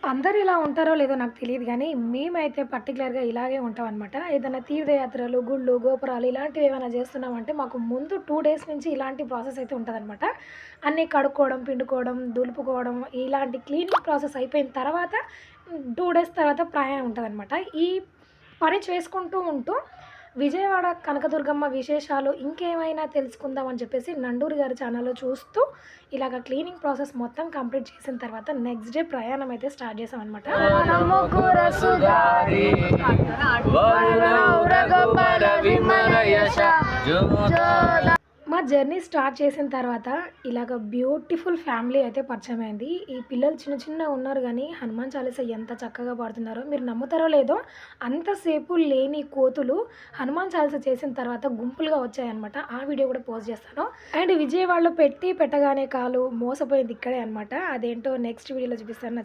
అందరూ ఇలా ఉంటారో లేదో నాకు తెలీదు గానీ, మేమైతే పర్టిక్యులర్‌గా ఇలాగే ఉంటామనమాట. ఏదైనా తీర్థయాత్రలు, గుళ్ళు, గోపురాలు ఇలాంటివి ఏమైనా జేస్తున్నామంటే మాకు ముందు 2 డేస్ నుంచి ఇలాంటి ప్రాసెస్ అయితే ఉంటదనమాట. అన్నీ కడుక్కోవడం, పిండుకోవడం, దులుపుకోవడం ఇలాంటి క్లీనింగ్ ప్రాసెస్ అయిపోయిన తర్వాత 2 డేస్ తర్వాత ప్రయాణం ఉంటదనమాట. ఈ పని చేసుకుంటూ ఉంటూ విజయవాడ కనకదుర్గమ్మ విశేషాలు ఇంకేమైనా తెలుసుకుందాం అని చెప్పేసి నండూరి గారి ఛానల్‌లో చూస్తూ ఇలాగ క్లీనింగ్ ప్రాసెస్ మొత్తం కంప్లీట్ చేసిన తర్వాత నెక్స్ట్ డే ప్రయాణం అయితే స్టార్ట్ చేసామనమాట. మా జర్నీ స్టార్ట్ చేసిన తర్వాత ఇలాగ బ్యూటిఫుల్ ఫ్యామిలీ అయితే పరిచయమైంది. ఈ పిల్లలు చిన్న చిన్నగా ఉన్నారు గానీ, హనుమాన్ చాలీసా ఎంత చక్కగా పాడుతున్నారో మీరు నమ్ముతారో లేదో, అంతసేపు లేని కోతులు హనుమాన్ చాలీసా చేసిన తర్వాత గుంపులుగా వచ్చాయన్నమాట. ఆ వీడియో కూడా పోస్ట్ చేస్తాను. అండ్ విజయవాడలో పెట్టగానే కాలు మోసపోయింది ఇక్కడే అనమాట. అదేంటో నెక్స్ట్ వీడియోలో చూపిస్తాను.